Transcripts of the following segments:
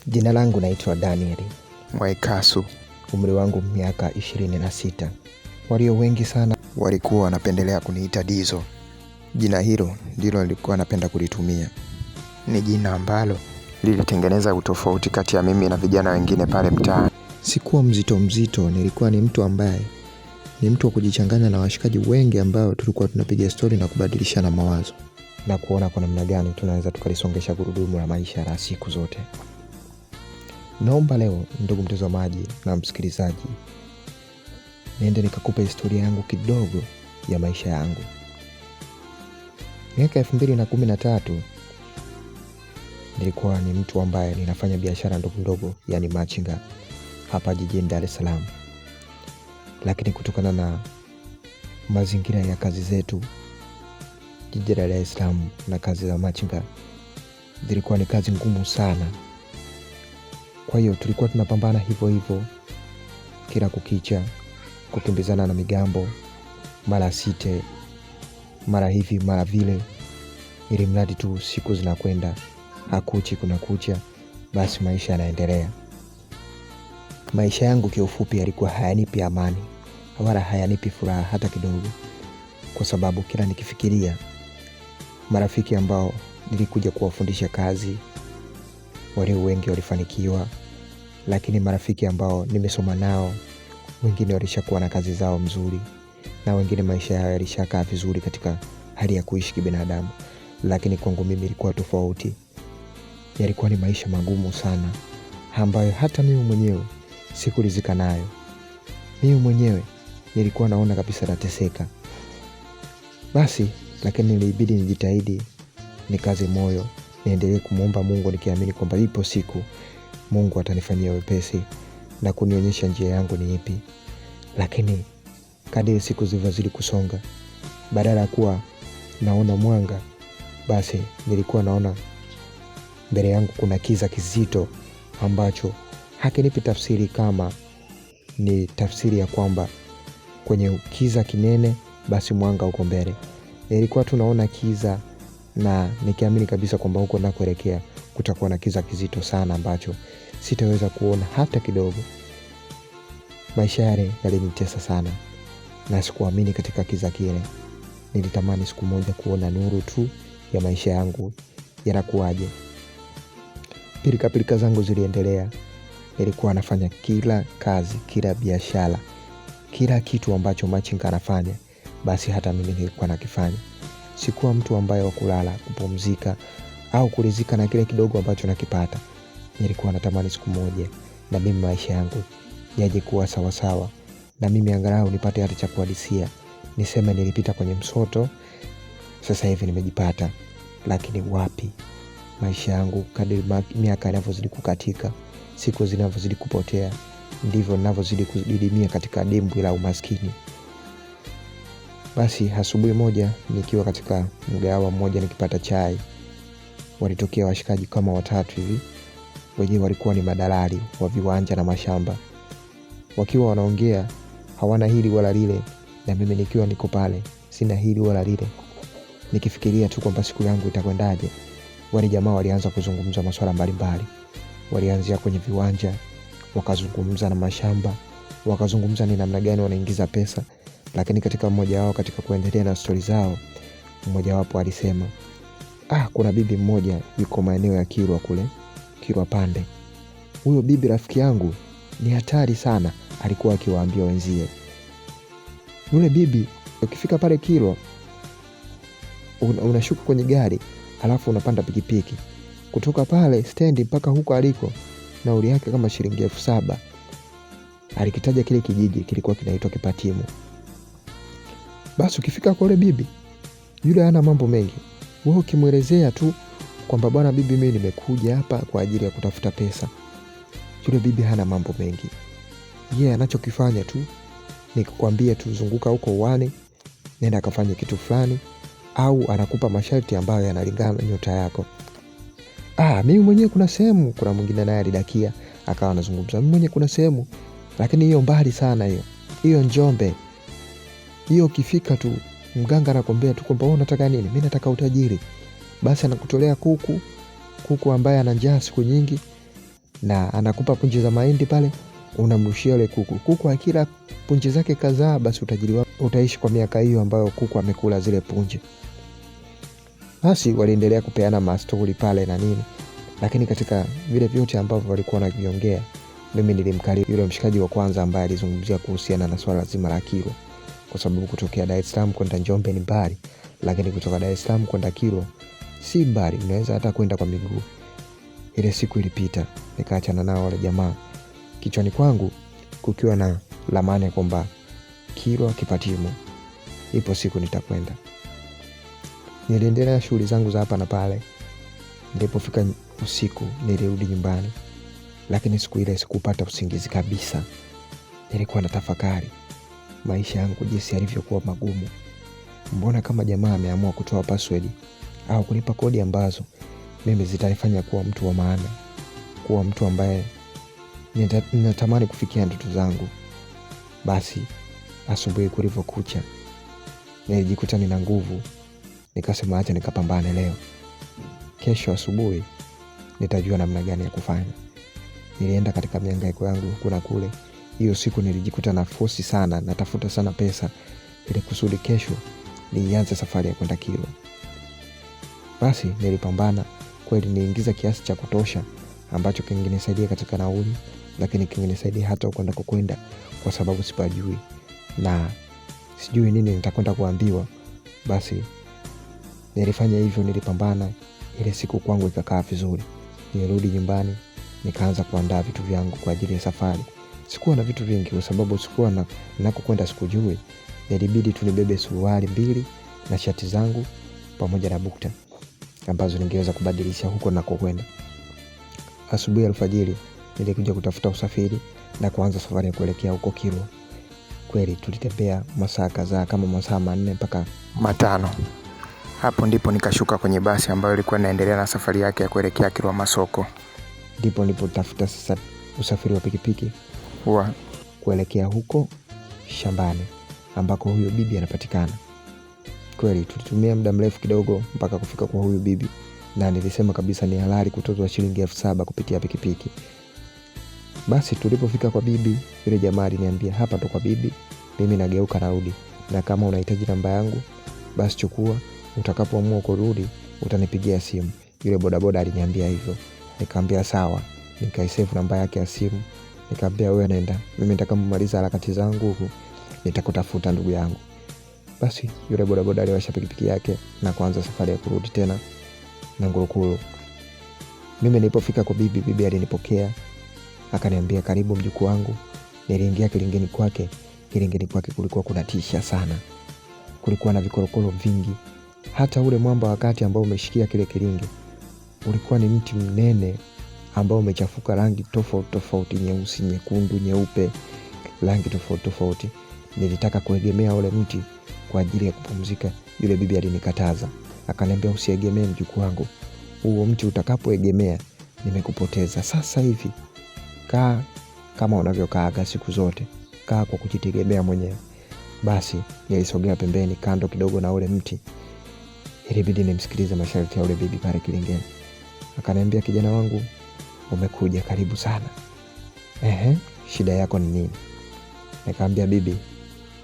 Jina langu naitwa Daniel Mwaikasu. Umri wangu miaka 26. Walio wengi sana walikuwa wanapendelea kuniita Dizo. Jina hilo ndilo nilikuwa napenda kulitumia. Ni jina ambalo lilitengeneza utofauti kati ya mimi na vijana wengine pale mtaani. Sikuwa mzito, nilikuwa ni mtu ambaye ni mtu wa kujichanganya na washikaji wengi ambao tulikuwa tunapiga story na kubadilishana mawazo na kuona kwa namna gani tunaweza tukalisongesha gurudumu la maisha la siku zote. Naomba leo ndugu mtazamaji na msikilizaji, niende nikakupa historia yangu kidogo ya maisha yangu. Miaka 2013 nilikuwa ni mtu ambaye ninafanya biashara ndogo, yani machinga hapa jijini Dar es Salaam. Lakini kutokana na mazingira ya kazi zetu jijini Dar es Salaam na kazi za machinga zilikuwa ni kazi ngumu sana. Kwa hiyo tulikuwa tunapambana hivyo kila kukicha, kukimbizana na migambo, mara site, mara hivi, mara vile, ili mradi tu siku zinakwenda, hakuchi kuna kucha, basi maisha yanaendelea. Maisha yangu kiufupi yalikuwa hayanipi amani, wala hayanipi furaha hata kidogo, kwa sababu kila nikifikiria marafiki ambao nilikuja kuwafundisha kazi, walio wengi walifanikiwa, lakini marafiki ambao nimesoma nao, wengine walishakuwa na kazi zao mzuri, na wengine maisha yao yalishakaa vizuri katika hali ya kuishi kibinadamu. Lakini kwangu mimi ilikuwa tofauti. Yalikuwa ni maisha magumu sana, ambayo hata mimi mwenyewe sikuridhika nayo. Mimi mwenyewe nilikuwa naona kabisa nateseka. Basi, lakini nilibidi nijitahidi, nikaze moyo, niendelee kumuomba Mungu nikiamini kwamba ipo siku Mungu atanifanyia wepesi na kunionyesha njia yangu ni ipi. Lakini kadiri siku zilivyozidi kusonga, badala ya kuwa naona mwanga, basi nilikuwa naona mbele yangu kuna kiza kizito ambacho hakinipi tafsiri kama ni tafsiri ya kwamba kwenye kiza kinene basi mwanga uko mbele. Nilikuwa tunaona kiza na nikiamini kabisa kwamba huko nakoelekea kutakuwa na kiza kizito sana ambacho sitaweza kuona hata kidogo. Maisha yale yalinitesa sana na sikuamini katika kiza kile. Nilitamani siku moja kuona nuru tu ya maisha yangu yanakuaje. Pilika zangu ziliendelea. Nilikuwa nafanya kila kazi, kila biashara, kila kitu ambacho machinga anafanya, basi hata mimi nilikuwa nakifanya. Sikuwa mtu ambaye wa kulala, kupumzika au kuridhika na kile kidogo ambacho nakipata. Nilikuwa natamani siku moja na mimi maisha yangu yaje kuwa sawa, na mimi angalau nipate hata cha kuhadisia, niseme nilipita kwenye msoto, sasa hivi nimejipata. Lakini wapi, maisha yangu kadri miaka inavyozidi kukatika, siku zinavyozidi kupotea, ndivyo ninavyozidi kudidimia katika dimbwi la umaskini. Basi asubuhi moja nikiwa katika mgahawa mmoja nikipata chai, walitokea washikaji kama 3 hivi. Wenyewe walikuwa ni madalali wa viwanja na mashamba. Wakiwa wanaongea, hawana hili wala lile, na mimi nikiwa niko pale sina hili wala lile, nikifikiria tu kwamba siku yangu itakwendaje. Wale jamaa walianza kuzungumza masuala mbalimbali. Walianzia kwenye viwanja, wakazungumza na mashamba, wakazungumza ni namna gani wanaingiza pesa. Lakini katika mmoja wao, katika kuendelea na stori zao, mmoja wapo alisema, kuna bibi mmoja yuko maeneo ya Kilwa kule, Kilwa Pande. Huyo bibi rafiki yangu ni hatari sana, alikuwa akiwaambia wenzie. Yule bibi ukifika pale Kilwa, unashuka kwenye gari, alafu unapanda pikipiki. Kutoka pale stendi mpaka huko aliko, nauli yake kama shilingi 7,000. Alikitaja kile kijiji kilikuwa kinaitwa Kipatimu. Basi ukifika kwa yule bibi, yule hana mambo mengi. Wewe ukimuelezea tu kwamba bwana bibi, mimi nimekuja hapa kwa ajili ya kutafuta pesa, yule bibi hana mambo mengi. Yeye anachokifanya tu ni kukwambia tu zunguka huko uani, nenda kafanye kitu fulani, au anakupa masharti ambayo yanalingana na nyota yako. Mimi mwenyewe kuna sehemu, kuna mwingine naye alidakia akawa anazungumza, mimi mwenyewe kuna sehemu, lakini hiyo mbali sana hiyo Njombe. Hiyo ukifika tu Mganga anakuambia tu kwamba wewe unataka nini? Mimi nataka utajiri. Basi anakutolea kuku ambaye ana njaa siku nyingi, na anakupa punje za mahindi pale, unamrushia yule kuku. Kuku akila punje zake kadhaa, basi utajiri wako utaishi kwa miaka hiyo ambayo kuku amekula zile punje. Basi waliendelea kupeana mastori pale na nini, lakini katika vile vyote ambavyo walikuwa wanaviongea, mimi nilimkali yule mshikaji wa kwanza ambaye alizungumzia kuhusiana na swala zima la Kilwa, kwa sababu kutokea Dar es Salaam kwenda Njombe ni mbali, lakini kutoka Dar es Salaam kwenda Kilwa si mbali, unaweza hata kwenda kwa miguu. Ile siku ilipita, nikaachana nao wale jamaa. Kichwani kwangu kukiwa na lamani kwamba Kilwa Kipatimo, ipo siku nitakwenda. Niliendelea shughuli zangu za hapa na pale. Nilipofika usiku nilirudi nyumbani, lakini siku ile sikupata usingizi kabisa. Nilikuwa natafakari maisha yangu jinsi yalivyokuwa magumu. Mbona kama jamaa ameamua kutoa password au kunipa kodi ambazo mimi zitanifanya kuwa mtu wa maana, kuwa mtu ambaye ninatamani kufikia ndoto zangu. Basi asubuhi kulivyokucha, nilijikuta nina nguvu. Nikasema acha nikapambane leo. Kesho asubuhi nitajua namna gani ya kufanya. Nilienda katika mihangaiko yangu kuna kule. Hiyo siku nilijikuta na force sana, natafuta sana pesa ili kusudi kesho nianze safari ya kwenda Kilwa. Basi nilipambana kweli, niingiza kiasi cha kutosha ambacho kingenisaidia katika nauli, lakini kingenisaidia hata kwenda kukwenda, kwa sababu sipajui na sijui nini nitakwenda kuambiwa. Basi nilifanya hivyo, nilipambana. Ile siku kwangu ikakaa vizuri. Nilirudi nyumbani, nikaanza kuandaa vitu vyangu kwa ajili ya safari. Sikuwa na vitu vingi kwa sababu sikuwa nakokwenda sikujui. Ilibidi tu nibebe suruali 2 na shati zangu pamoja na bukta ambazo ningeweza kubadilisha huko nakokwenda. Asubuhi alfajiri nilikuja kutafuta usafiri na kuanza safari ya kuelekea huko Kilwa. Kweli tulitembea masaa kadhaa, kama masaa 4 mpaka 5. Hapo ndipo nikashuka kwenye basi ambayo ilikuwa inaendelea na safari yake ya kuelekea Kilwa Masoko. Ndipo nilipotafuta sasa usafiri wa pikipiki kuelekea huko shambani ambako huyo bibi anapatikana. Kweli tulitumia muda mrefu kidogo mpaka kufika kwa huyo bibi, na nilisema kabisa ni halali kutozwa shilingi 7,000 kupitia pikipiki. Basi tulipofika kwa bibi, yule jamaa aliniambia hapa ndo kwa bibi, mimi nageuka narudi, na kama unahitaji namba yangu basi chukua, utakapoamua kurudi utanipigia simu. Yule bodaboda aliniambia hivyo. Nikamwambia sawa, nikaisave namba yake ya simu. Nikamwambia wewe nenda, mimi nitakapomaliza harakati zangu huku nitakutafuta ndugu yangu. Basi yule bodaboda aliwasha pikipiki yake na kuanza safari ya kurudi tena na Ngurukuru. Mimi nilipofika kwa bibi, bibi alinipokea akaniambia karibu mjukuu wangu. Niliingia kilingeni kwake. Kilingeni kwake kulikuwa kunatisha sana. Kulikuwa na vikorokoro vingi. Hata ule mwamba wakati ambao umeshikia kile kilinge ulikuwa ni mti mnene ambao umechafuka rangi tofauti tofauti, nyeusi, nyekundu, nyeupe, rangi tofauti tofauti. Nilitaka kuegemea ule mti kwa ajili ya kupumzika. Yule bibi alinikataza. Akaniambia usiegemee mjukuu wangu. Huo mti utakapoegemea nimekupoteza. Sasa hivi kaa kama unavyokaa siku zote. Kaa kwa kujitegemea mwenyewe. Basi nilisogea pembeni kando kidogo na ule mti. Ilibidi nimsikilize masharti ya ule bibi pale kilingeni. Akaniambia kijana wangu, umekuja karibu sana. Shida yako ni nini? Nikamwambia bibi,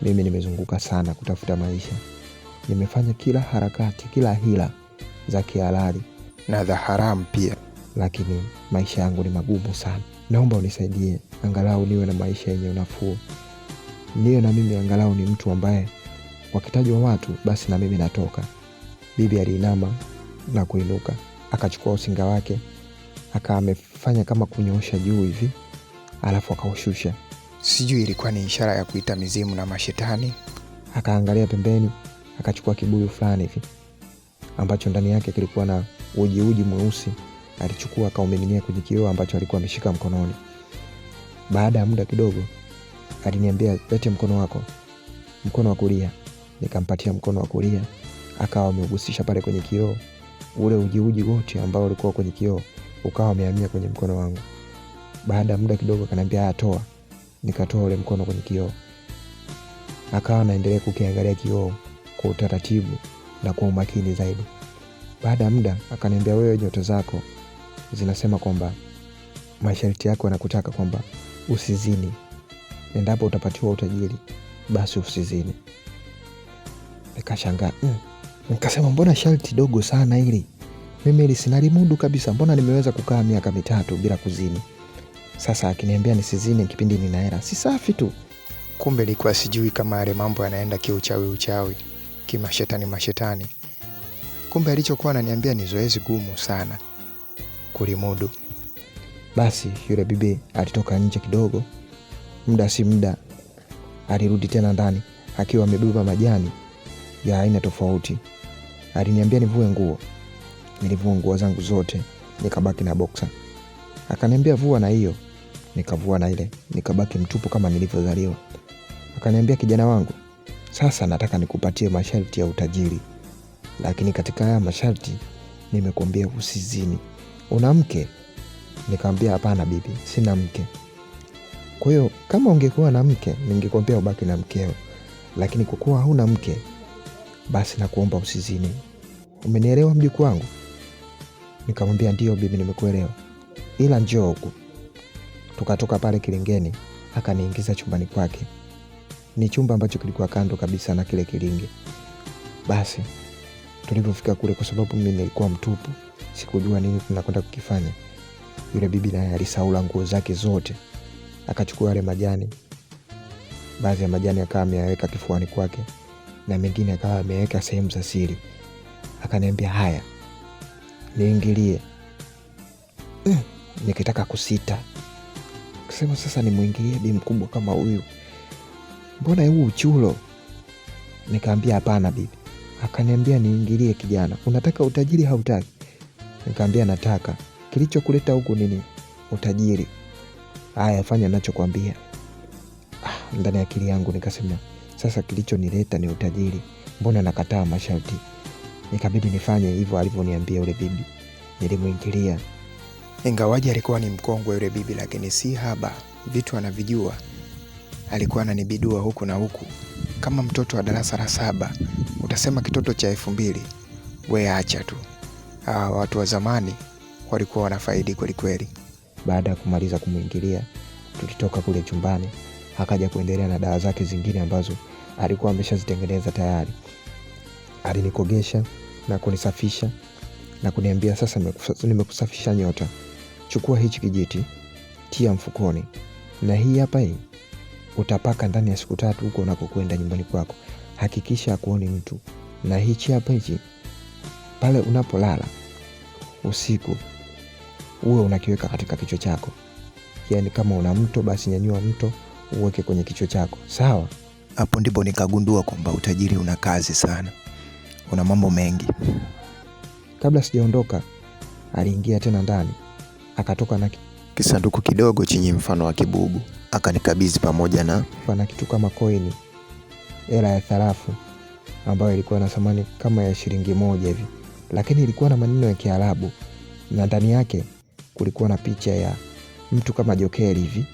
mimi nimezunguka sana kutafuta maisha. Nimefanya kila harakati, kila hila za kihalali na za haramu pia, lakini maisha yangu ni magumu sana. Naomba unisaidie angalau niwe na maisha yenye unafuu. Niwe na mimi angalau ni mtu ambaye wakitajwa watu basi na mimi natoka. Bibi aliinama na kuinuka, akachukua usinga wake, amefanya kama kunyoosha juu hivi, alafu akaushusha. Sijui ilikuwa ni ishara ya kuita mizimu na mashetani. Akaangalia pembeni, akachukua kibuyu fulani hivi ambacho ndani yake kilikuwa na uji mweusi. Alichukua akaumiminia kwenye kioo ambacho alikuwa ameshika mkononi. Baada ya muda kidogo aliniambia lete mkono wako, mkono wa kulia. Nikampatia mkono wa kulia, akawa ameugusisha pale kwenye kioo. Ule uji wote ambao ulikuwa kwenye kioo ukawa umehamia kwenye mkono wangu. Baada ya muda kidogo akaniambia toa. Nikatoa ule mkono kwenye kioo. Akawa anaendelea kukiangalia kioo kwa utaratibu na kwa umakini zaidi. Baada ya muda akaniambia, wewe nyota zako zinasema kwamba masharti yako yanakutaka kwamba usizini. Endapo utapatiwa utajiri basi usizini. Nikashangaa. Nikasema mbona sharti dogo sana hili? Mimi hili sinalimudu kabisa. Mbona nimeweza kukaa miaka 3 bila kuzini? Sasa akiniambia nisizini kipindi nina hela, si safi tu. Kumbe nilikuwa sijui kama yale mambo yanaenda kiuchawi, kimashetani. Kumbe alichokuwa ananiambia ni zoezi gumu sana kulimudu. Basi yule bibi alitoka nje kidogo. Muda si muda alirudi tena ndani akiwa amebeba majani ya aina tofauti. Aliniambia nivue nguo. Nilivua nguo zangu zote, nikabaki na boxer. Akaniambia vua na hiyo. Nikavua na ile, nikabaki mtupu kama nilivyozaliwa. Akaniambia, kijana wangu, sasa nataka nikupatie masharti ya utajiri. Lakini katika haya masharti nimekuambia usizini. Una mke? Nikamwambia hapana bibi, sina mke. Kwa hiyo kama ungekuwa na mke ningekwambia ubaki na mkeo. Lakini kwa kuwa huna mke, basi nakuomba usizini. Umenielewa mjukuu wangu? Nikamwambia ndio bibi, nimekuelewa. Ila njoo huku. Tukatoka pale kilingeni, akaniingiza chumbani kwake. Ni chumba ambacho kilikuwa kando kabisa na kile kilinge. Basi tulipofika kule, kwa sababu mimi nilikuwa mtupu, sikujua nini tunakwenda kukifanya, yule bibi naye alisaula nguo zake zote. Akachukua yale majani. Baadhi ya majani akawa ameyaweka kifuani kwake na mengine akawa ameweka sehemu za siri. Akaniambia, haya, niingilie. Nikitaka kusita. Kusema sasa nimuingilie bibi mkubwa kama huyu, mbona huu uchulo? Nikamwambia hapana bibi. Akaniambia niingilie kijana. Unataka utajiri hautaki? Nikamwambia nataka. Kilichokuleta huku nini? Utajiri. Haya, fanya ninachokuambia. Ndani ya akili yangu nikasema, sasa kilichonileta ni utajiri, mbona nakataa masharti? Nikabidi nifanye hivyo alivyoniambia yule bibi. Nilimuingilia. Ingawaje alikuwa ni mkongwe yule bibi, lakini si haba, vitu anavijua. Alikuwa ananibidua huku na huku kama mtoto wa darasa la 7. Utasema kitoto cha 2000. We acha tu. Watu wa zamani walikuwa wanafaidi kweli kweli. Baada ya kumaliza kumuingilia, tulitoka kule chumbani. Akaja kuendelea na dawa zake zingine ambazo alikuwa ameshazitengeneza tayari. Alinikogesha na kunisafisha na kuniambia, sasa nimekusafisha nyota. Chukua hichi kijiti, tia mfukoni, na hii hapa hii utapaka ndani ya siku 3 huko unakokwenda nyumbani kwako. Hakikisha hakuoni mtu. Na hichi hapa hichi, pale unapolala usiku uwe unakiweka katika kichwa chako. Yaani kama una mto basi nyanyua mto uweke kwenye kichwa chako. Sawa? Hapo ndipo nikagundua kwamba utajiri una kazi sana. Una mambo mengi. Kabla sijaondoka, aliingia tena ndani. Akatoka na kisanduku kidogo chenye mfano wa kibubu. Akanikabidhi pamoja na kitu kama coin, hela ya sarafu ambayo ilikuwa na thamani kama ya shilingi 1 hivi, lakini ilikuwa na maneno ya Kiarabu na ndani yake kulikuwa na picha ya mtu kama jokeri hivi.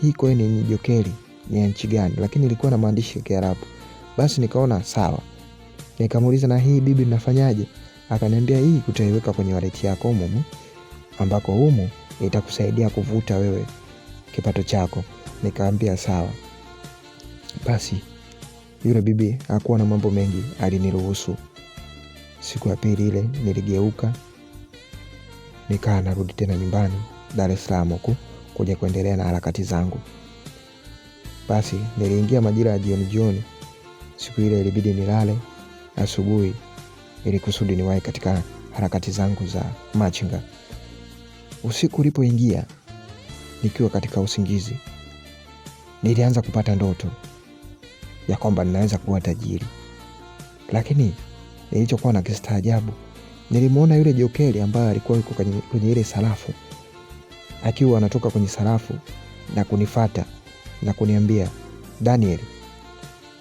Hii coin ni jokeri, ni nchi gani? Lakini ilikuwa na maandishi ya Kiarabu. Basi nikaona sawa. Nikamuuliza, na hii bibi nafanyaje? Akaniambia, hii utaiweka kwenye wallet yako humu, ambako humu itakusaidia kuvuta wewe kipato chako. Nikamwambia sawa. Basi yule bibi hakuwa na mambo mengi, aliniruhusu. Siku ya pili ile niligeuka, nikaa narudi tena nyumbani Dar es Salaam huko kuja kuendelea na harakati zangu. Basi niliingia majira ya jioni. Siku ile ilibidi nilale asubuhi ili kusudi niwahi katika harakati zangu za machinga. Usiku ulipoingia, nikiwa katika usingizi, nilianza kupata ndoto ya kwamba ninaweza kuwa tajiri. Lakini nilichokuwa na kistaajabu, nilimuona yule jokeri ambaye alikuwa yuko kwenye ile sarafu, akiwa anatoka kwenye sarafu na kunifuata na kuniambia, Daniel,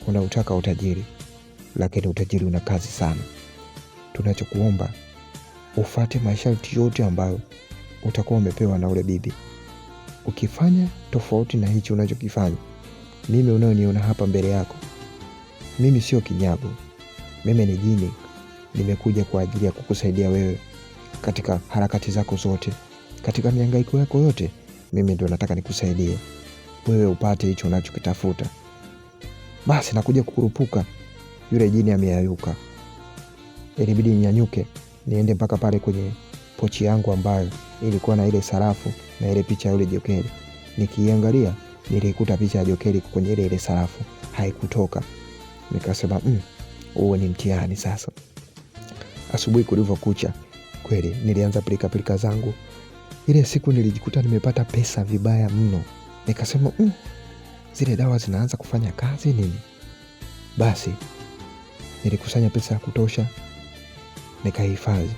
unautaka utajiri, lakini utajiri una kazi sana. Tunachokuomba ufuate masharti yote ambayo utakuwa umepewa na ule bibi. Ukifanya tofauti na hicho unachokifanya, mimi unaoniona hapa mbele yako, mimi sio kinyago, Mimi ni jini, nimekuja kwa ajili ya kukusaidia wewe katika harakati zako zote, katika mihangaiko yako yote. Mimi ndio nataka nikusaidie wewe upate hicho unachokitafuta. Basi nakuja kukurupuka, yule jini ameyayuka. Ilibidi ninyanyuke niende mpaka pale kwenye pochi yangu ambayo ilikuwa na ile sarafu na ile picha ya yule jokeri. Nikiangalia nilikuta picha ya jokeri kwenye ile sarafu, haikutoka. Nikasema huo ni mtihani sasa. Asubuhi kulivyokucha, kweli nilianza pilika zangu. Ile siku nilijikuta nimepata pesa vibaya mno. Nikasema zile dawa zinaanza kufanya kazi nini? Basi nilikusanya pesa ya kutosha, nikahifadhi.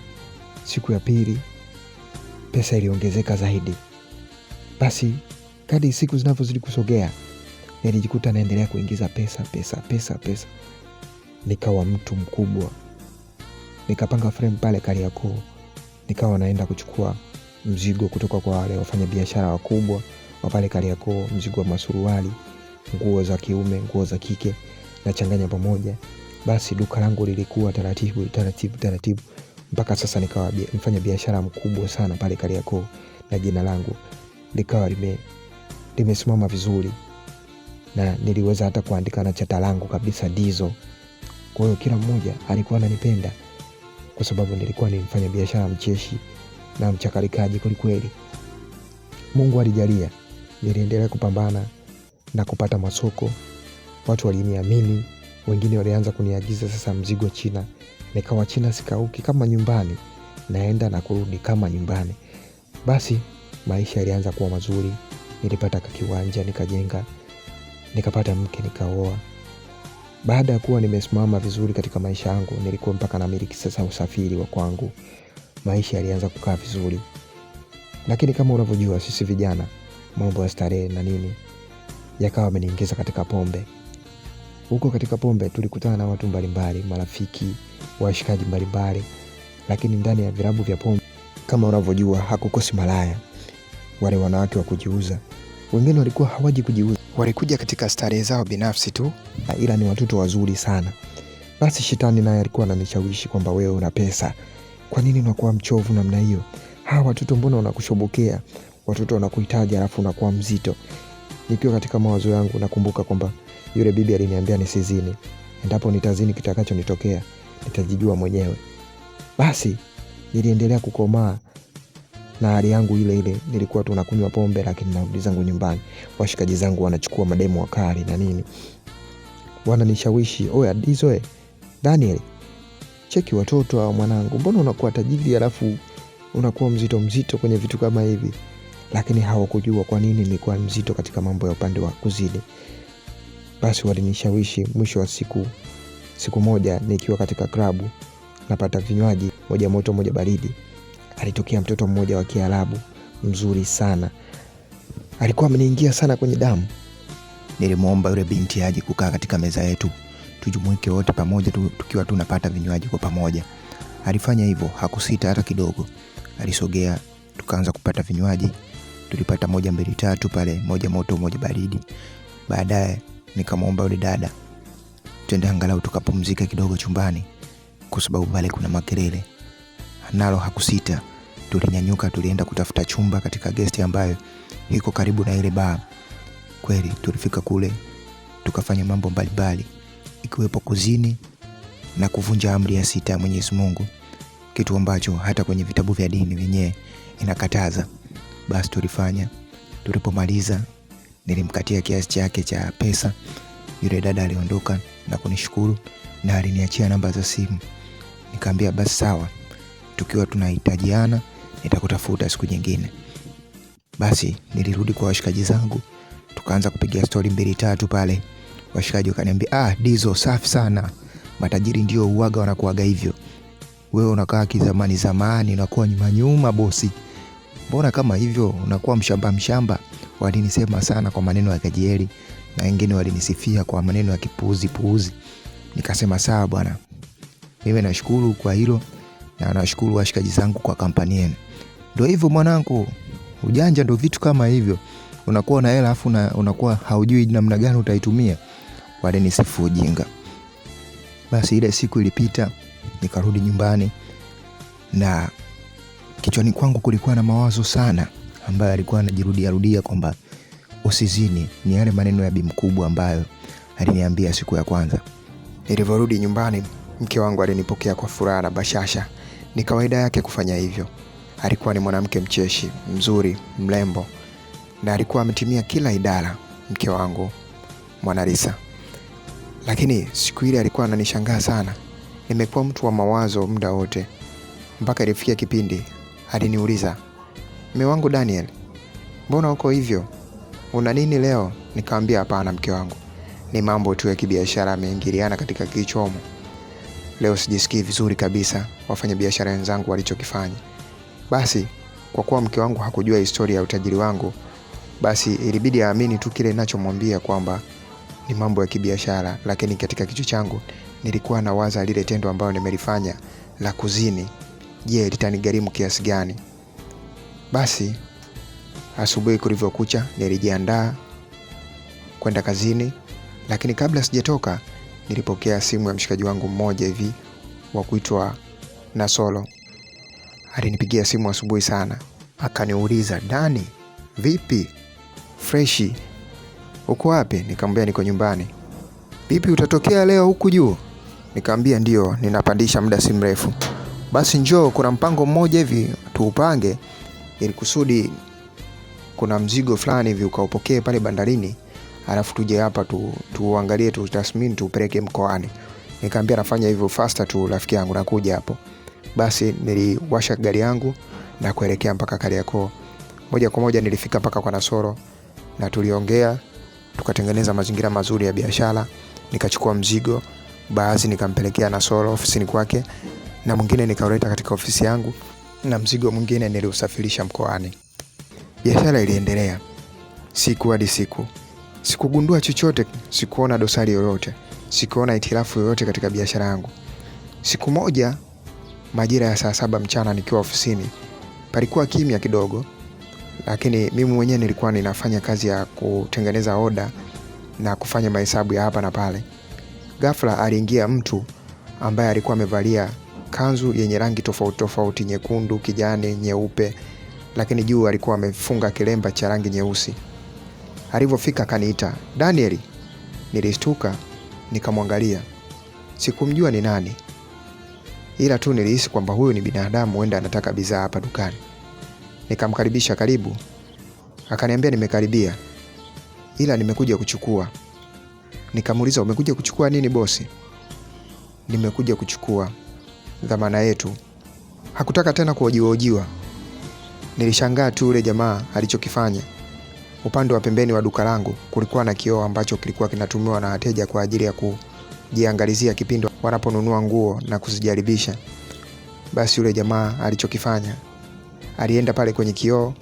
Siku ya pili pesa iliongezeka zaidi. Basi kadri siku zinavyozidi kusogea, nilijikuta naendelea kuingiza pesa. Nikawa mtu mkubwa. Nikapanga frame pale Kariakoo. Nikawa naenda kuchukua mzigo kutoka kwa wale wafanyabiashara wakubwa wa pale Kariakoo, mzigo wa masuruali, nguo za kiume, nguo za kike, na changanya pamoja. Basi duka langu lilikuwa taratibu mpaka sasa nikawa mfanya biashara mkubwa sana pale Kariakoo, na jina langu likawa limesimama vizuri, na niliweza hata kuandika na chata langu kabisa Dizo. Kwa hiyo kila mmoja alikuwa ananipenda kwa sababu nilikuwa ni mfanya biashara mcheshi na mchakarikaji kweli. Mungu alijalia, niliendelea kupambana na kupata masoko. Watu waliniamini, wengine walianza kuniagiza sasa mzigo China. Nikawa China sikauki, kama nyumbani, naenda na kurudi kama nyumbani. Basi maisha yalianza kuwa mazuri. Nilipata kiwanja nikajenga, nikapata mke nikaoa. Baada ya kuwa nimesimama vizuri katika maisha yangu, nilikuwa mpaka namiliki sasa usafiri wa kwangu. Maisha yalianza kukaa vizuri. Lakini kama unavyojua sisi vijana, mambo ya starehe na nini yakawa yameniingiza katika pombe. Huko katika pombe tulikutana na watu mbalimbali, marafiki, washikaji mbalimbali. Lakini ndani ya vilabu vya pombe, kama unavyojua, hakukosi malaya, wale wanawake wa kujiuza. Wengine walikuwa hawaji kujiuza, walikuja katika starehe zao binafsi tu, ila ni watoto wazuri sana. Basi shetani naye alikuwa ananishawishi kwamba wewe una pesa, kwa nini unakuwa mchovu namna hiyo? Hawa watoto mbona wanakushobokea? Watoto wanakuhitaji alafu unakuwa mzito. Nikiwa katika mawazo yangu nakumbuka kwamba yule bibi aliniambia nisizini. Endapo nitazini kitakacho nitokea, nitajijua mwenyewe. Basi niliendelea kukomaa na hali yangu ile. Nilikuwa tu nakunywa pombe, lakini narudi zangu nyumbani. Washikaji zangu wanachukua mademu wakali na nini, wananishawishi, oya Dizo, Daniel, cheki watoto hao mwanangu, mbona unakuwa tajiri alafu unakuwa mzito kwenye vitu kama hivi? Lakini hawakujua kwa nini nilikuwa mzito katika mambo ya upande wa kuzidi. Basi walinishawishi. Mwisho wa siku moja nikiwa katika klabu napata vinywaji, moja moto moja baridi, alitokea mtoto mmoja wa Kiarabu mzuri sana. Alikuwa ameniingia sana kwenye damu. Nilimuomba yule binti aje kukaa katika meza yetu, tujumuike wote pamoja tukiwa tunapata vinywaji kwa pamoja. Alifanya hivyo, hakusita hata kidogo. Alisogea, tukaanza kupata vinywaji. Tulipata 1 2 3 pale, moja moto moja baridi. Baadaye nikamwomba yule dada twende angalau tukapumzika kidogo chumbani, kwa sababu pale kuna makelele. Nalo hakusita, tulinyanyuka tulienda kutafuta chumba katika guest ambayo iko karibu na ile bar. Kweli tulifika kule tukafanya mambo mbalimbali, ikiwepo kuzini na kuvunja amri ya 6 ya Mwenyezi Mungu, kitu ambacho hata kwenye vitabu vya dini vyenyewe inakataza. Basi tulifanya. Tulipomaliza nilimkatia kiasi chake cha pesa. Yule dada aliondoka na kunishukuru na aliniachia namba za simu. Nikamwambia basi sawa, tukiwa tunahitajiana nitakutafuta siku nyingine. Basi nilirudi kwa washikaji zangu, tukaanza kupiga story 2 3 pale. Washikaji wakaniambia, Dizo safi sana, matajiri ndio uaga wanakuaga hivyo, wewe unakaa zamani unakuwa nyuma bosi, mbona kama hivyo unakuwa mshamba. Walinisema sana kwa maneno ya kejeli, na wengine walinisifia kwa maneno ya kipuuzi. Nikasema sawa bwana, mimi nashukuru kwa hilo na nashukuru washikaji zangu kwa kampani yenu. Ndio hivyo mwanangu, ujanja ndio vitu kama hivyo, unakuwa na hela afu unakuwa haujui namna gani utaitumia. Walinisifu ujinga. Basi ile siku ilipita, nikarudi nyumbani na kichwani kwangu kulikuwa na mawazo sana ambayo alikuwa anajirudia kwamba usizini. Ni yale maneno ya bi mkubwa ambayo aliniambia siku ya kwanza. Nilivyorudi nyumbani, mke wangu alinipokea kwa furaha na bashasha. Ni kawaida yake kufanya hivyo. Alikuwa ni mwanamke mcheshi, mzuri, mrembo, na alikuwa ametimia kila idara, mke wangu Mwanarisa. Lakini siku ile alikuwa ananishangaa sana. Nimekuwa mtu wa mawazo muda wote. Mpaka ilifikia kipindi aliniuliza, "Mume wangu Daniel, mbona uko hivyo? Una nini leo?" Nikamwambia, "Hapana mke wangu. Ni mambo tu ya kibiashara yameingiliana katika kichomo. Leo sijisikii vizuri kabisa wafanya biashara wenzangu walichokifanya." Basi kwa kuwa mke wangu hakujua historia ya utajiri wangu, basi ilibidi aamini tu kile ninachomwambia kwamba ni mambo ya kibiashara, lakini katika kichwa changu nilikuwa nawaza lile tendo ambalo nimelifanya la kuzini. Je, litanigharimu kiasi gani? Basi asubuhi kulivyokucha nilijiandaa kwenda kazini, lakini kabla sijatoka nilipokea simu ya mshikaji wangu mmoja hivi wa kuitwa Nasolo. Alinipigia simu asubuhi sana. Akaniuliza, "Dani, vipi? Freshi. Uko wapi?" Nikamwambia niko nyumbani. "Vipi utatokea leo huku juu?" Nikamwambia ndio, ninapandisha muda si mrefu. "Basi njoo, kuna mpango mmoja hivi tuupange ili kusudi kuna mzigo fulani hivi ukaupokee pale bandarini, alafu tuje hapa tuangalie tutathmini tupeleke mkoani." Nikamwambia nafanya hivyo faster tu rafiki yangu, nakuja hapo. Basi niliwasha gari yangu na kuelekea mpaka Kariakoo. Moja kwa moja nilifika mpaka kwa Nasoro na tuliongea, tukatengeneza mazingira mazuri ya biashara. Nikachukua mzigo, baadhi nikampelekea Nasoro ofisini kwake na mwingine nikauleta katika ofisi yangu, na mzigo mwingine niliusafirisha mkoani. Biashara iliendelea siku hadi siku. Sikugundua chochote, sikuona dosari yoyote, sikuona itilafu yoyote katika biashara yangu. Siku moja majira ya saa 7 mchana nikiwa ofisini, palikuwa kimya kidogo, lakini mimi mwenyewe nilikuwa ninafanya kazi ya kutengeneza oda na kufanya mahesabu ya hapa na pale. Ghafla aliingia mtu ambaye alikuwa amevalia kanzu yenye rangi tofauti tofauti, nyekundu, kijani, nyeupe, lakini juu alikuwa amefunga kilemba cha rangi nyeusi. Alivyofika akaniita, "Daniel." Nilishtuka, nikamwangalia. Sikumjua ni nani, ila tu nilihisi kwamba huyu ni binadamu, huenda anataka bidhaa hapa dukani. Nikamkaribisha, "Karibu." Akaniambia, "Nimekaribia, ila nimekuja kuchukua." Nikamuuliza, "Umekuja kuchukua nini bosi?" "Nimekuja kuchukua dhamana yetu." Hakutaka tena kuhojiwa. Nilishangaa tu yule jamaa alichokifanya. Upande wa pembeni wa duka langu kulikuwa na kioo ambacho kilikuwa kinatumiwa na wateja kwa ajili ya kujiangalizia kipindi wanaponunua nguo na kuzijaribisha. Basi yule jamaa alichokifanya, alienda pale kwenye kioo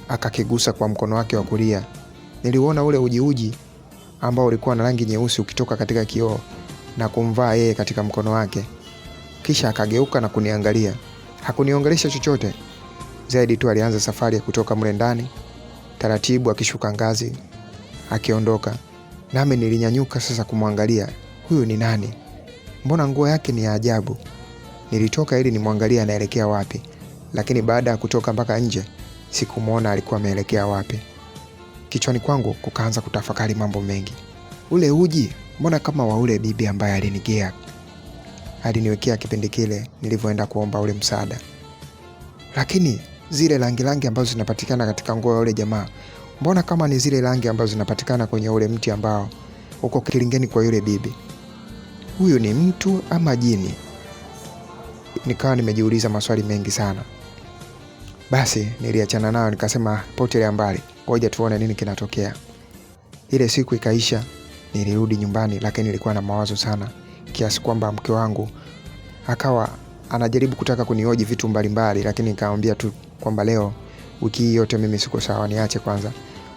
akakigusa kwa mkono wake wa kulia. Niliuona ule uji ambao ulikuwa na rangi nyeusi ukitoka katika kioo na kumvaa yeye katika mkono wake. Kisha akageuka na kuniangalia. Hakuniongelesha chochote zaidi tu alianza safari ya kutoka mle ndani taratibu, akishuka ngazi akiondoka. Nami nilinyanyuka sasa kumwangalia, huyu ni nani? Mbona nguo yake ni ya ajabu? Nilitoka ili nimwangalie anaelekea wapi, lakini baada ya kutoka mpaka nje sikumuona alikuwa ameelekea wapi. Kichwani kwangu kukaanza kutafakari mambo mengi. Ule uji mbona kama wa ule bibi ambaye aliniwekea kipindi kile nilivyoenda kuomba ule msaada. Lakini zile rangi ambazo zinapatikana katika nguo ya ule jamaa, mbona kama ni zile rangi ambazo zinapatikana kwenye ule mti ambao uko kilingeni kwa yule bibi. Huyu ni mtu ama jini? Nikawa nimejiuliza maswali mengi sana. Basi niliachana nayo, nikasema potelea mbali, ngoja tuone nini kinatokea. Ile siku ikaisha, nilirudi nyumbani, lakini nilikuwa na mawazo sana kiasi kwamba mke wangu akawa anajaribu kutaka kunihoji vitu mbalimbali, lakini nikamwambia tu kwamba leo wiki hii yote mimi siko sawa, niache kwanza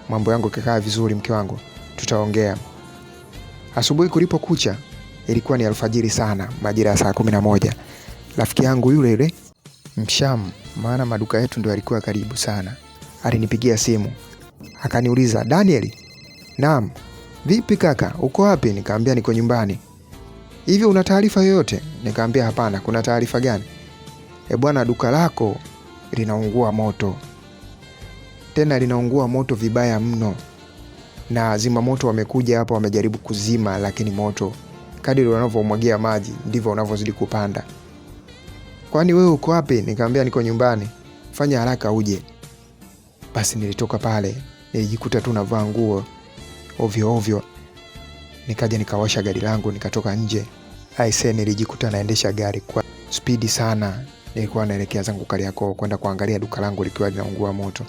mambo yangu kikaa vizuri, mke wangu tutaongea. Asubuhi kulipokucha, ilikuwa ni alfajiri sana, majira ya saa 11. Rafiki yangu yule Msham, maana maduka yetu ndio yalikuwa karibu sana, alinipigia simu akaniuliza, "Daniel?" "Naam." "Vipi kaka, uko wapi?" Nikamwambia niko nyumbani. hivi una taarifa yoyote? Nikamwambia hapana. Kuna taarifa gani? Bwana, duka lako linaungua moto, tena linaungua moto vibaya mno, na zimamoto wamekuja hapa wamejaribu kuzima, lakini moto kadri wanavyomwagia maji ndivyo unavyozidi kupanda. Kwani wewe uko wapi? Nikamwambia niko nyumbani. Fanya haraka uje. Basi nilitoka pale, nilijikuta tu navaa nguo ovyo ovyo. Nikaja nikawasha gari langu, nikatoka nje. Aisee, nilijikuta naendesha gari kwa spidi sana. Nilikuwa naelekea zangu Kariakoo kwenda kuangalia duka langu likiwa linaungua moto.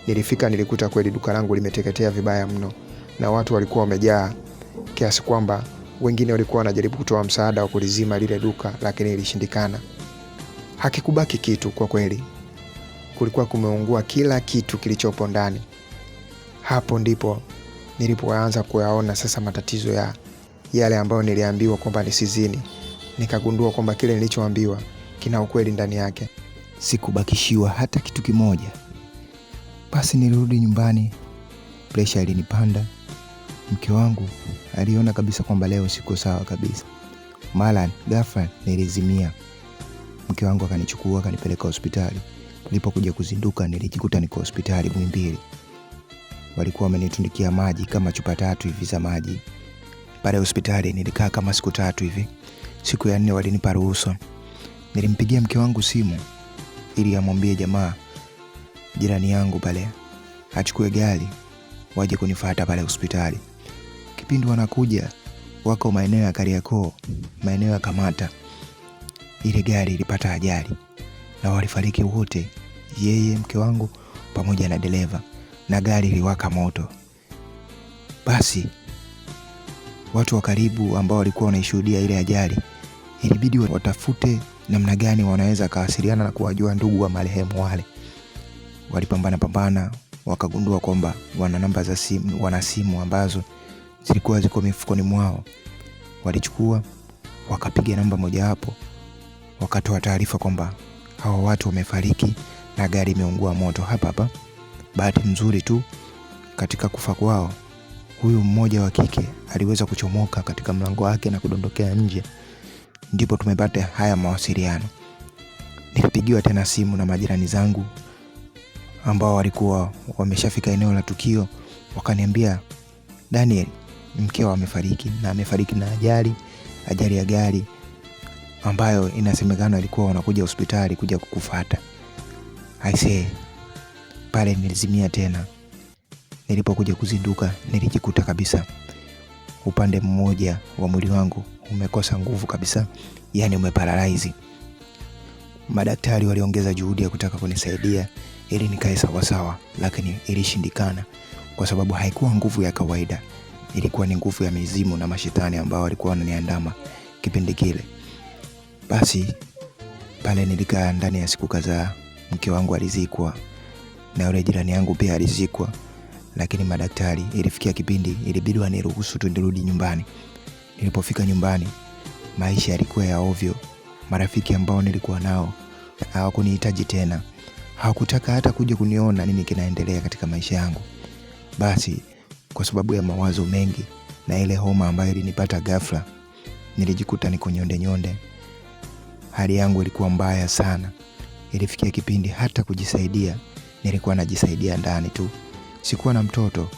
Nilifika nilikuta kweli duka langu limeteketea vibaya mno, na watu walikuwa wamejaa kiasi kwamba wengine walikuwa wanajaribu kutoa msaada wa kulizima lile duka, lakini ilishindikana. Hakikubaki kitu kwa kweli. Kulikuwa kumeungua kila kitu kilichopo ndani. Hapo ndipo nilipoanza kuyaona sasa matatizo ya yale ambayo niliambiwa kwamba nisizini. Nikagundua kwamba kile nilichoambiwa kina ukweli ndani yake. Sikubakishiwa hata kitu kimoja. Basi nilirudi nyumbani, pressure ilinipanda. Mke wangu aliona kabisa kwamba leo siko sawa kabisa. Mara ghafla nilizimia. Mke wangu akanichukua akanipeleka hospitali. Nilipokuja kuzinduka nilijikuta niko hospitali Muhimbili. Walikuwa wamenitundikia maji kama chupa 3 hivi za maji. Pale hospitali nilikaa kama siku 3 hivi. Siku ya 4 walinipa ruhusa. Nilimpigia mke wangu simu ili amwambie jamaa jirani yangu pale achukue gari waje kunifuata pale hospitali. Kipindi wanakuja wako maeneo ya Kariakoo, maeneo ya Kamata, ile gari ilipata ajali na walifariki wote, yeye, mke wangu pamoja na dereva, na gari iliwaka moto. Basi watu wa karibu ambao walikuwa wanaishuhudia ile ajali ilibidi watafute namna gani wanaweza kawasiliana na kuwajua ndugu wa marehemu wale. Walipambana wakagundua kwamba wana namba za simu, wana simu ambazo zilikuwa ziko mifukoni mwao. Walichukua wakapiga namba moja hapo, wakatoa taarifa kwamba hawa watu wamefariki na gari imeungua moto hapa. Bahati nzuri tu katika kufa kwao, huyu mmoja wa kike aliweza kuchomoka katika mlango wake na kudondokea nje. Ndipo tumepata haya mawasiliano. Nilipigiwa tena simu na majirani zangu ambao walikuwa wameshafika eneo la tukio, wakaniambia Daniel, mkeo amefariki, na amefariki na ajali ya gari ambayo inasemekana alikuwa wanakuja hospitali kuja kukufuata. Aisee, pale nilizimia tena. Nilipokuja kuzinduka nilijikuta kabisa upande mmoja wa mwili wangu umekosa nguvu kabisa, yani umeparalyze. Madaktari waliongeza juhudi ya kutaka kunisaidia ili nikae sawa, lakini ilishindikana kwa sababu haikuwa nguvu ya kawaida. Ilikuwa ni nguvu ya mizimu na mashetani ambao walikuwa wananiandama kipindi kile. Basi pale nilikaa ndani ya siku kadhaa. Mke wangu alizikwa na yule jirani yangu pia alizikwa, lakini madaktari ilifikia kipindi ilibidi waniruhusu tu nirudi nyumbani. Nilipofika nyumbani, maisha yalikuwa ya ovyo. Marafiki ambao nilikuwa nao hawakunihitaji tena. Hawakutaka hata kuja kuniona nini kinaendelea katika maisha yangu. Basi kwa sababu ya mawazo mengi na ile homa ambayo ilinipata ghafla, nilijikuta niko nyonde. Hali yangu ilikuwa mbaya sana. Ilifikia kipindi hata kujisaidia nilikuwa najisaidia ndani tu. Sikuwa na mtoto,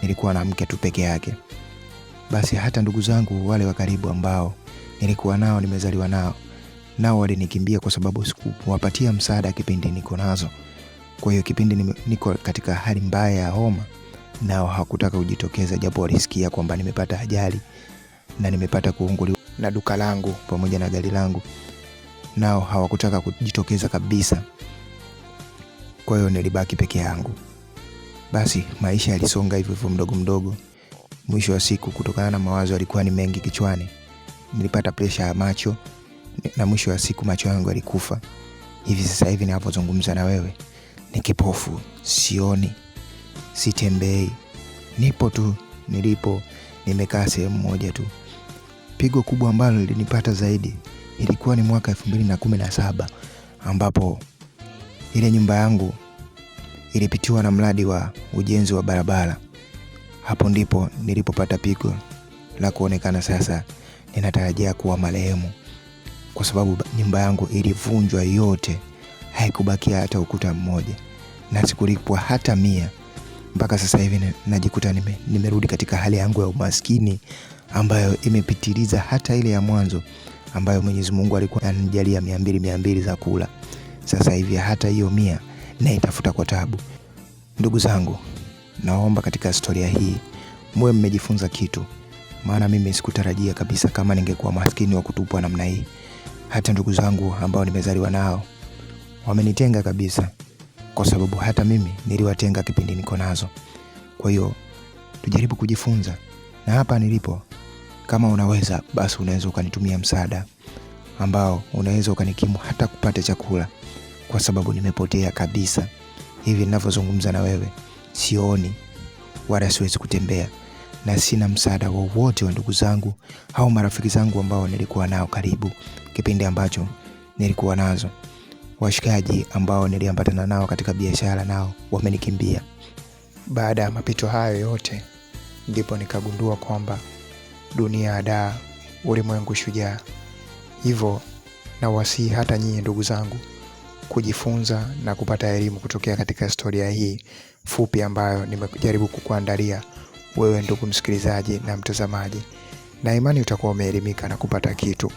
nilikuwa na mke tu peke yake. Basi hata ndugu zangu wale wa karibu ambao nilikuwa nao, nimezaliwa nao walinikimbia kwa sababu sikuwapatia msaada kipindi niko nazo. Kwa hiyo kipindi niko katika hali mbaya ya homa, nao hakutaka kujitokeza, japo walisikia kwamba nimepata ajali na nimepata kuunguliwa na duka langu pamoja na gari langu, nao hawakutaka kujitokeza kabisa. Kwa hiyo nilibaki peke yangu. Basi maisha yalisonga hivyo mdogo. Mwisho wa siku, kutokana na mawazo yalikuwa ni mengi kichwani, nilipata pressure ya macho, na mwisho wa siku macho yangu yalikufa. Hivi sasa hivi ninapozungumza na wewe ni kipofu, sioni, sitembei. Nipo tu nilipo, nimekaa sehemu moja tu. Pigo kubwa ambalo lilinipata zaidi ilikuwa ni mwaka 2017 ambapo ile nyumba yangu ilipitiwa na mradi wa ujenzi wa barabara. Hapo ndipo nilipopata pigo la kuonekana sasa ninatarajia kuwa marehemu, kwa sababu nyumba yangu ilivunjwa yote, haikubakia hata ukuta mmoja, na sikulipwa hata 100. Mpaka sasa hivi najikuta nimerudi katika hali yangu ya umaskini ambayo imepitiliza hata ile ya mwanzo ambayo Mwenyezi Mungu alikuwa ananijalia 200 za kula. Sasa hivi hata hiyo 100 naitafuta kwa tabu. Ndugu zangu, naomba katika historia hii mwe mmejifunza kitu, maana mimi sikutarajia kabisa kama ningekuwa maskini wa kutupwa namna hii. Hata ndugu zangu ambao nimezaliwa nao wamenitenga kabisa, kwa sababu hata mimi niliwatenga kipindi niko nazo. Kwa hiyo tujaribu kujifunza, na hapa nilipo, kama unaweza basi unaweza ukanitumia msaada ambao unaweza ukanikimu hata kupata chakula, kwa sababu nimepotea kabisa. Hivi ninavyozungumza na wewe sioni wala siwezi kutembea, na sina msaada wowote wa ndugu zangu au marafiki zangu ambao nilikuwa nao karibu kipindi ambacho nilikuwa nazo. Washikaji ambao niliambatana nao katika biashara nao wamenikimbia. Baada ya mapito hayo yote, ndipo nikagundua kwamba dunia ada, ulimwengu shujaa. Hivyo na wasihi hata nyinyi ndugu zangu kujifunza na kupata elimu kutokea katika historia hii fupi ambayo nimejaribu kukuandalia wewe ndugu msikilizaji na mtazamaji, na imani utakuwa umeelimika na kupata kitu.